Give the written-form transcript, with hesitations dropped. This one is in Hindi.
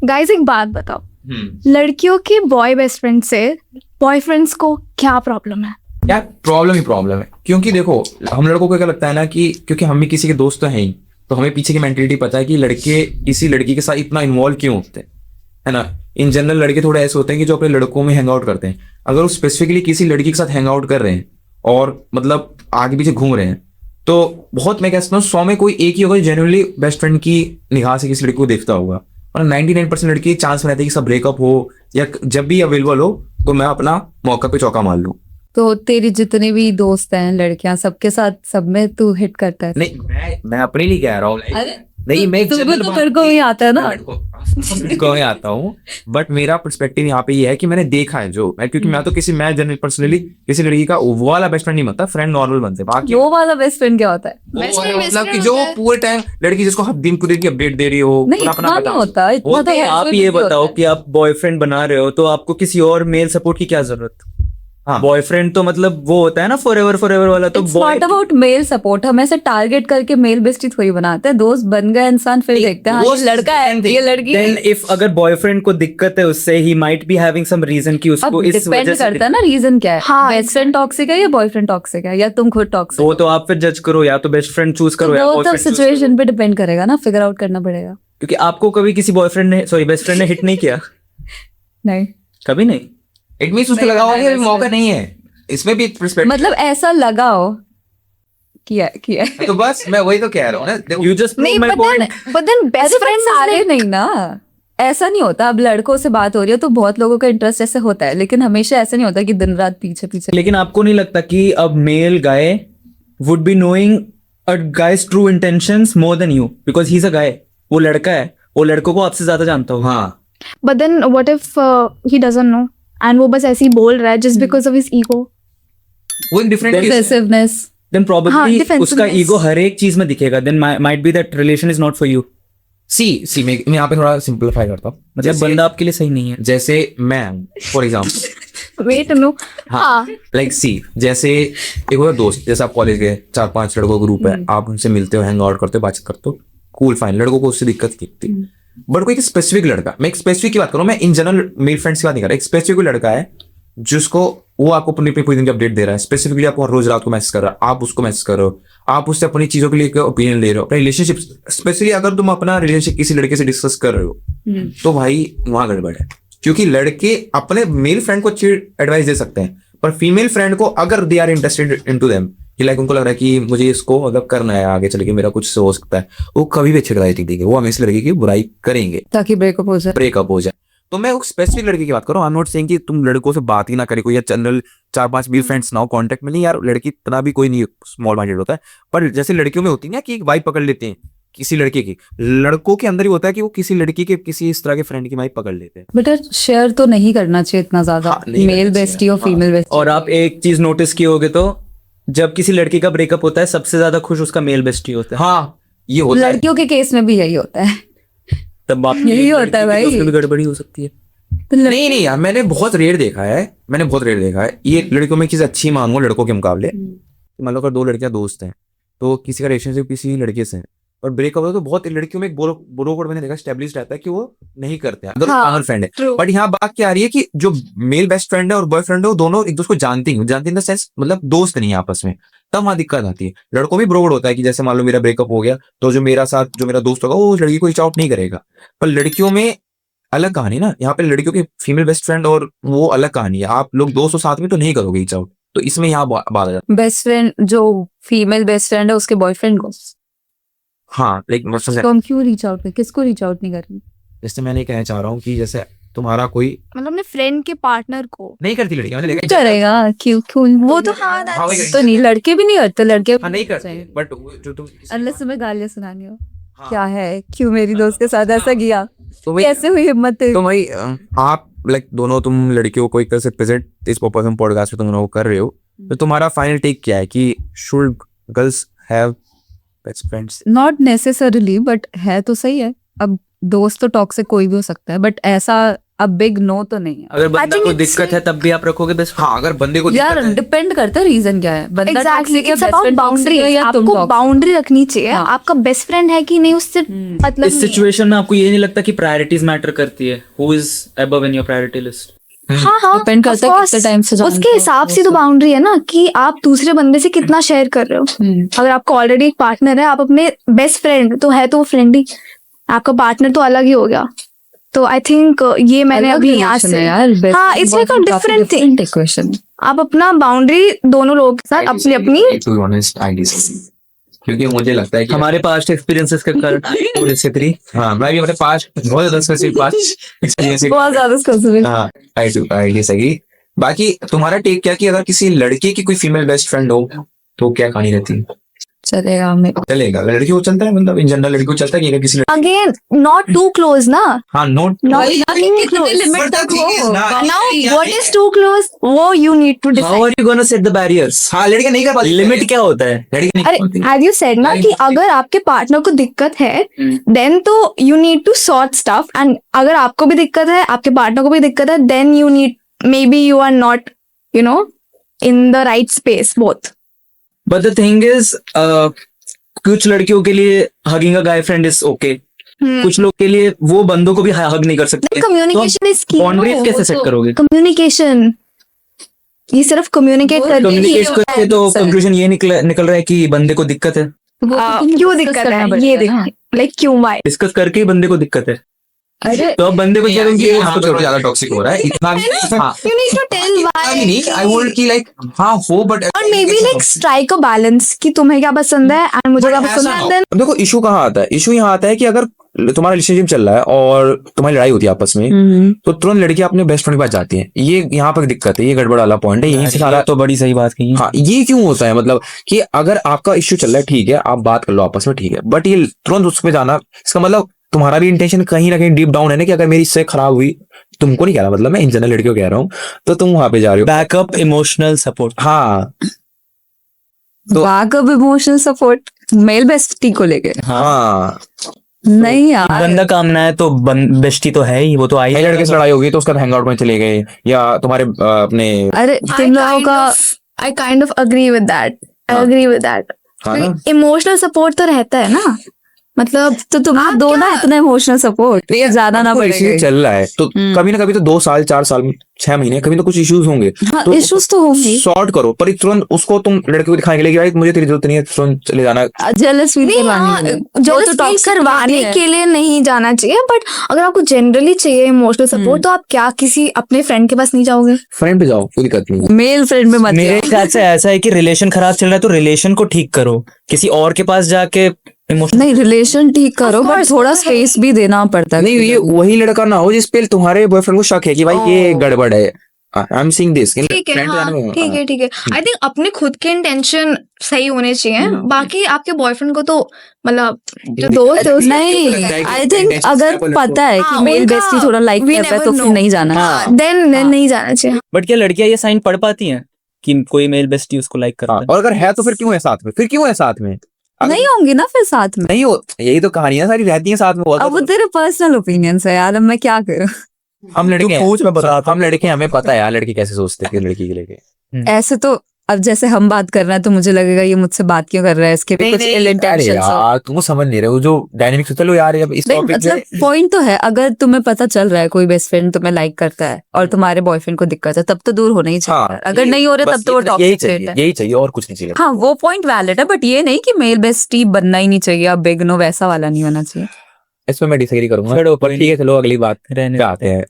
गाइस एक बात बताओ, लड़कियों के बॉय बेस्ट फ्रेंड से बॉयफ्रेंड्स को क्या प्रॉब्लम है? यार प्रॉब्लम ही प्रॉब्लम है, क्योंकि देखो हम लड़कों को क्या लगता है ना कि क्योंकि हम भी किसी के दोस्त तो हैं ही, तो हमें पीछे की मेंटेलिटी पता है कि लड़के किसी लड़की के साथ इतना इन्वॉल्व क्यों होते हैं, है ना। इन जनरल लड़के थोड़े ऐसे होते हैं कि जो अपने लड़कों में हैंग आउट करते हैं। अगर वो स्पेसिफिकली किसी लड़की के साथ हैंग आउट कर रहे हैं और मतलब आगे पीछे घूम रहे हैं, तो बहुत मैं कहता हूँ 100 में कोई एक ही होगा जेन्युइनली बेस्ट फ्रेंड की निगाह से किसी लड़की को देखता होगा, और 99% लड़की चांस में रहती है कि सब ब्रेकअप हो या जब भी अवेलेबल हो तो मैं अपना मौका पे चौका मार लूं। तो तेरी जितने भी दोस्त हैं लड़कियां, सबके साथ सब में तू हिट करता है? नहीं मैं अपने लिए कह रहा हूँ, नहीं मैं तुमको तो तेरे को ही आता है ना। को ही आता हूँ, बट मेरा पर्सपेक्टिव यहाँ पे ये है कि मैंने देखा है जो मैं, क्योंकि मैं जनरल पर्सनली किसी लड़की का वो वाला बेस्ट फ्रेंड नहीं बनता, फ्रेंड नॉर्मल बनते। बाकी वो वाला बेस्ट फ्रेंड क्या होता है? मतलब कि जो पूरे टाइम लड़की जिसको हर दिन पूरे की अपडेट दे रही हो, नहीं, इतना नहीं होता, इतना तो आप ये बताओ कि आप बॉयफ्रेंड बना रहे हो तो आपको किसी और मेल सपोर्ट की क्या जरूरत? हाँ। बॉयफ्रेंड तो मतलब वो होता है ना फॉरएवर वाला, तो It's not about mail support. हम ऐसे टारगेट करके मेल बेस्टी थोड़ी बनाते हैं। दोस्त बन गए इंसान, फिर देखते हैं हाँ, ये लड़का है ये लड़की है। देन इफ अगर बॉयफ्रेंड को दिक्कत है उससे, he might be having some reason कि उसको इस डिपेंड वजह से करता है ना रीजन क्या है। हाँ, बेस्ट फ्रेंड टॉक्सिक है या बॉयफ्रेंड टॉक्सिक है, या तुम खुद टॉक्सिक तो आप फिर जज करो, या तो बेस्ट फ्रेंड चूज करो या वो तो बॉयफ्रेंड चूज करो। सिचुएशन पे डिपेंड करेगा ना, फिगर आउट करना पड़ेगा। क्योंकि आपको कभी किसी बॉयफ्रेंड ने बेस्ट फ्रेंड ने हिट नहीं किया? नहीं, कभी नहीं। इट मींस उसको लगा हुआ है कि मौका नहीं है, इसमें भी पर्सपेक्टिव मतलब ऐसा लगाओ किया तो बस मैं वही तो कह रहा हूँ ना। यू जस्ट नहीं, my point. but then best friends सारे नहीं ना, ऐसा नहीं होता। अब लड़कों से बात हो रही है तो बहुत लोगों का इंटरेस्ट ऐसे होता है, लेकिन हमेशा ऐसा नहीं होता कि दिन रात पीछे पीछे। लेकिन आपको नहीं लगता कि अब male guy would be knowing a guy's true intentions more than you, because he is a guy? वो लड़का है, वो लड़कों को आपसे ज्यादा जानता होगा। हाँ, but then what if he doesn't know and वो बस ऐसे ही बोल रहा है just because of his ego? वो different Possessiveness। Then probably defensiveness। उसका ईगो हर एक चीज में दिखेगा। Then might be that relation is not for you. See मैं यहाँ पे थोड़ा सिंपलीफाई करता हूँ। मतलब बंदा आपके लिए सही नहीं है। जैसे मैं फॉर एग्जाम्पल wait no हाँ लाइक सी, जैसे एक होता दोस्त, जैसे आप कॉलेज गए 4-5 लड़कों का ग्रुप है, आप उनसे मिलते हो, हैंग आउट करते हो, बातचीत करते हो, कूल फाइन, लड़कों को उससे दिक्कत दिखती। बट कोई स्पेसिफिक लड़का, मैं एक स्पेसिफिक की बात करूँ, मैं इन जनरल मेल फ्रेंड्स की बात नहीं कर रहा, एक स्पेसिफिक लड़का है जिसको वो आपको अपनी पूरी दिन की अपडेट दे रहा है, स्पेसिफिकली आपको रोज रात को मैसेज कर रहा है, आप उसको मैसेज कर रहे हो, आप उससे अपनी चीजों के लिए ओपिनियन ले रहे हो, अपने रिलेशनशिप, स्पेशली अगर तुम अपना रिलेशनशिप किसी लड़के से डिस्कस कर रहे हो तो भाई वहां गड़बड़ है। क्योंकि लड़के अपने मेल फ्रेंड को अच्छी एडवाइस दे सकते हैं, पर फीमेल फ्रेंड को अगर they are interested into them, कि लाइक उनको लग रहा है कि मुझे इसको मतलब करना है, आगे चल के मेरा कुछ हो सकता है, वो कभी भी अच्छी एडवाइस नहीं देंगे, वो हमेशा लड़की की बुराई करेंगे ताकि ब्रेकअप हो जाए। तो मैं वो स्पेसिफिक लड़की की बात करूँ, आई एम नॉट सेइंग कि तुम लड़कों से बात ही ना करे कोई, या जनरल 4-5 मेल फ्रेंड्स ना हो कांटेक्ट में, नहीं यार, लड़की इतना भी कोई नहीं स्मॉल माइंडेड होता है, पर जैसे लड़कियों में होती है ना कि एक वाइब पकड़ लेते हैं किसी लड़के की, लड़कों के अंदर ही होता है कि वो किसी लड़की के किसी इस तरह के फ्रेंड की वाइब पकड़ लेते हैं। बेटा शेयर तो नहीं करना चाहिए इतना ज्यादा, हाँ, नहीं मेल करना बेस्टी और फीमेल बेस्टी। और आप एक चीज नोटिस किए होगे तो जब किसी लड़की का ब्रेकअप होता है सबसे ज्यादा खुश उसका मेल बेस्टी होता है। हाँ, ये होता है। लड़कियों के केस में भी यही होता है। तब आप यही होता है भाई। उसमें भी गड़बड़ी हो सकती है। नहीं यार, मैंने बहुत रेयर देखा है, ये लड़कियों में चीज अच्छी मानूंगा लड़कों के मुकाबले। मान लो अगर 2 लड़कियां दोस्त हैं, तो किसी का रिलेशनशिप किसी लड़के से है और ब्रेकअप होता है, तो बहुत लड़कियों में एक बोरोकोड मैंने देखा स्टेब्लिश रहता है कि वो नहीं करते हैं अगर कॉमन फ्रेंड है। true। बट यहाँ बात क्या आ रही है कि जो मेल बेस्ट फ्रेंड है और बॉयफ्रेंड है, वो दोनों एक दूसरे को जानते हैं इन द सेंस मतलब दोस्त नहीं है आपस में, तब वहां दिक्कत आती है। लड़कों में ब्रोड होता है कि जैसे मान लो मेरा ब्रेकअप हो गया तो जो मेरा दोस्त होगा वो उस लड़की को रीच आउट नहीं करेगा, पर लड़कियों में अलग कहानी ना, यहाँ पे लड़कियों की फीमेल बेस्ट फ्रेंड और वो अलग कहानी है, आप लोग दोस्तों साथ में तो नहीं करोगे रीच आउट, तो इसमें यहाँ बात आ जाती है। बेस्ट फ्रेंड जो फीमेल बेस्ट फ्रेंड है उसके बॉयफ्रेंड को, हाँ लेकिन तो हम क्यों रीच आउट करें? किसको रीच आउट नहीं करेंगे? जैसे मैंने कहना चाह रहा हूँ कि जैसे तुम्हारा कोई मतलब अपने फ्रेंड के पार्टनर को नहीं करती लड़की, मैंने देखा करेगा क्यों? वो तो हाँ, तो नहीं, लड़के भी नहीं करते, लड़के हाँ नहीं करते, बट जो तुम अनलेस तुम्हें गालियां सुनानी हो। हाँ। क्या है, क्यों मेरी दोस्त के साथ ऐसा किया, तो भाई कैसे हुई हिम्मत तेरी? तो भाई आप लाइक दोनों तुम लड़कियों को एक तरह से प्रेजेंट इस पर्पस पॉडकास्ट में तुम लोग कर रहे हो, तो तुम्हारा फाइनल टेक क्या है कि should girls have best friends? Not necessarily, but है तो सही है। अब दोस्त तो टॉक्सिक कोई भी हो सकता है, बट ऐसा अब बिग नो तो नहीं है अगर बंदा think को it's दिक्कत है तब भी आप रखोगे बेस्ट हाँ अगर बंदे को यार दिक्कत है, डिपेंड करता है रीजन क्या है बंदा एग्जैक्टली toxic है, it's best about friend toxic boundary है या तुम आपको toxic। बाउंड्री रखनी चाहिए हाँ। आपका बेस्ट फ्रेंड है कि नहीं उससे मतलब इस नहीं है। सिचुएशन में आपको ये नहीं लगता कि प्रायोरिटीज मैटर करती है, who is above in your priority list? हाँ हाँ Depend करता है of कितने course, time से जानते उसके हो, हिसाब वो से तो सब। बाउंड्री है ना कि आप दूसरे बंदे से कितना शेयर कर रहे हो। अगर आपका ऑलरेडी एक पार्टनर है आप अपने बेस्ट फ्रेंड तो है तो वो फ्रेंड ही, आपका पार्टनर तो अलग ही हो गया। तो आई थिंक ये मैंने अभी यहाँ से हाँ it's like a different thing. Equation आप अपना बाउंड्री दोनों लोगों के साथ अपनी अपनी to be honest, I disagree. क्योंकि मुझे लगता है कि हमारे पास्ट एक्सपीरियंसेस के कारण और इससे थ्री हाँ मैं भी अपने पास बहुत ज्यादा स्पेसिफिक पास एक्सपीरियंस बहुत ज्यादा स्पेसिफिक। हाँ आई डिसएग्री। बाकी तुम्हारा टेक क्या कि अगर किसी लड़के की कोई फीमेल बेस्ट फ्रेंड हो तो क्या कहानी रहती है? चलेगा हमें चलेगा, लड़की को चलता है, मतलब इन जनरल लड़की को चलता है कि अगर किसी अगेन नॉट टू क्लोज ना। हाँ नोट लिमिट तक हो now what is too close वो you need to how decide. Are you gonna set the barriers? हाँ लड़कियां नहीं कर पाती, लिमिट क्या होता है? लड़की अरे नहीं कर एज यू सेड ना कि अगर आपके पार्टनर को दिक्कत है देन तो you need to sort stuff, and अगर आपको भी दिक्कत है आपके पार्टनर को भी दिक्कत है then you need maybe you are not you know in the right space both. But the thing is कुछ लड़कियों के लिए hugging a guy friend is okay, कुछ लोग के लिए वो बंदों को भी हग नहीं कर सकते। कम्युनिकेशन इज की। बाउंड्रीज कैसे सेट करोगे? कम्युनिकेशन ये सिर्फ कम्युनिकेट करके ही कम्युनिकेट होता करके है। तो कंक्लूजन ये निकल रहा है कि बंदे को दिक्कत है, क्यों दिक्कत है ये लाइक क्यों वाई। डिस्कस करके ही बंदे को दिक्कत है, अरे तो अब बंदे को छोड़ेंगे ये यहाँ पे थोड़ा ज्यादा टॉक्सिक हो रहा है इतना भी हाँ यू नीड टू टेल इतना भी नहीं, आई वुड की लाइक हाँ हो बट और may be like strike a balance कि तुम्हें क्या पसंद है एंड मुझे क्या पसंद है देन देखो इशू कहाँ आता है, इशू यहाँ आता है कि अगर तुम्हारा रिलेशनशिप चल रहा है और तुम्हारी लड़ाई होती है आपस में तो तुरंत लड़की अपने बेस्ट फ्रेंड के पास जाती है, ये यहाँ पर दिक्कत है, ये गड़बड़ वाला पॉइंट है, यहीं से सारा तो बड़ी सही बात कही है। हाँ ये क्यों होता है मतलब कि अगर आपका इश्यू चल रहा है ठीक है आप बात कर लो आपस में ठीक है, बट ये तुरंत उस पे जाना इसका मतलब तुम्हारा भी इंटेंशन कहीं ना कहीं डीप डाउन है ना कि अगर मेरी इससे खराब हुई, तुमको नहीं कह रहा मतलब मैं इन जनरल लड़कियों कह रहा हूँ, तो तुम वहां पे जा रहे हो बैकअप इमोशनल सपोर्ट। हाँ तो- backup emotional support male bestie को लेके हाँ नहीं यार बंदा कामना है तो बेस्टी तो है ही, वो तो आई कई लड़के से लड़ाई होगी तो उसका हैंग आउट में चले गए या तुम्हारे अपने अरे तुम लोगों का I kind of agree with that, I हाँ। Agree with that. हाँ ना इमोशनल सपोर्ट तो रहता है ना, मतलब तो तुम आप दो ना क्या- इतना इमोशनल सपोर्ट ये ज्यादा ना आपको पड़ेगा। issue चल रहा है तो कभी ना कभी तो 2 साल 4 साल 6 महीने कभी तो कुछ इश्यूज होंगे हाँ तो इश्यूज तो होंगे, सॉर्ट करो, पर तुरंत उसको तुम लड़के को दिखाने के लिए कि भाई मुझे तेरी जरूरत नहीं है तुरंत चले जाना। जेलस फील करवानी है। जो वो तो toxic करवाने है। के लिए नहीं जाना चाहिए, बट अगर आपको जनरली चाहिए इमोशनल सपोर्ट तो आप क्या किसी अपने फ्रेंड के पास नहीं जाओगे? फ्रेंड पे जाओ कोई दिक्कत नहीं। मेल फ्रेंड में मत मेरे जाओ। ख्याल से ऐसा है कि रिलेशन खराब चल रहा है तो रिलेशन को ठीक करो, किसी और के पास जाके इमोशनल नहीं रिलेशन ठीक करो Of बट course, थोड़ा वो है। स्पेस भी देना पड़ता है। नहीं ये वही लड़का ना हो जिस पे तुम्हारे बॉयफ्रेंड को शक है कि भाई ये गड़बड़ है। आई एम सीइंग दिस ठीक है हाँ, ठीक है ठीक है। आई थिंक अपने खुद के इंटेंशन सही होने चाहिए, बाकी आपके बॉयफ्रेंड को तो मतलब जो दोस्त है उसके नहीं आई थिंक अगर पता है हाँ, कि मेल उनका बेस्टी थोड़ा लाइक we करता है never तो फिर know। नहीं जाना। देन नहीं जाना चाहिए। बट क्या लड़कियां ये साइन पढ़ पाती हैं कि कोई मेल बेस्टी उसको लाइक करता है? और अगर है तो फिर क्यों है साथ में, फिर क्यों है साथ में? अगर नहीं होंगी ना फिर साथ में। नहीं हो, यही तो कहानियां सारी रहती हैं साथ में। अब वो तेरे पर्सनल ओपिनियंस है यार, अब मैं क्या करूं। हम लड़के हैं, पूछ मैं बताता हम लड़के हैं, हमें पता है यार लड़के कैसे सोचते हैं कि लड़की के लेके। ऐसे तो अब जैसे हम बात कर रहे हैं तो मुझे लगेगा ये मुझसे बात क्यों कर रहा है, इसके भी कुछ ill अरे intentions हो। यार तुमको समझ नहीं रहे हो जो डायनेमिक्स चलो यार अब इस नहीं टॉपिक मतलब पॉइंट तो है, अगर तुम्हें पता चल रहा है कोई बेस्ट फ्रेंड तुम्हें लाइक करता है और तुम्हारे बॉयफ्रेंड को दिक्कत है तब तो दूर होना ही चाहिए। हाँ, अगर नहीं हो रहे तब तो वो यही टॉक्सिक चाहिए, है। यही चाहिए और कुछ नहीं चाहिए। हाँ वो पॉइंट वैलिड है बट ये नहीं कि मेल बेस्टी बनना ही नहीं चाहिए, अब बिग नो वैसा वाला नहीं होना चाहिए। इसमें मैं डिसएग्री करूंगा, छोड़ो, पर ठीक है चलो अगली बात रहने पे आते हैं।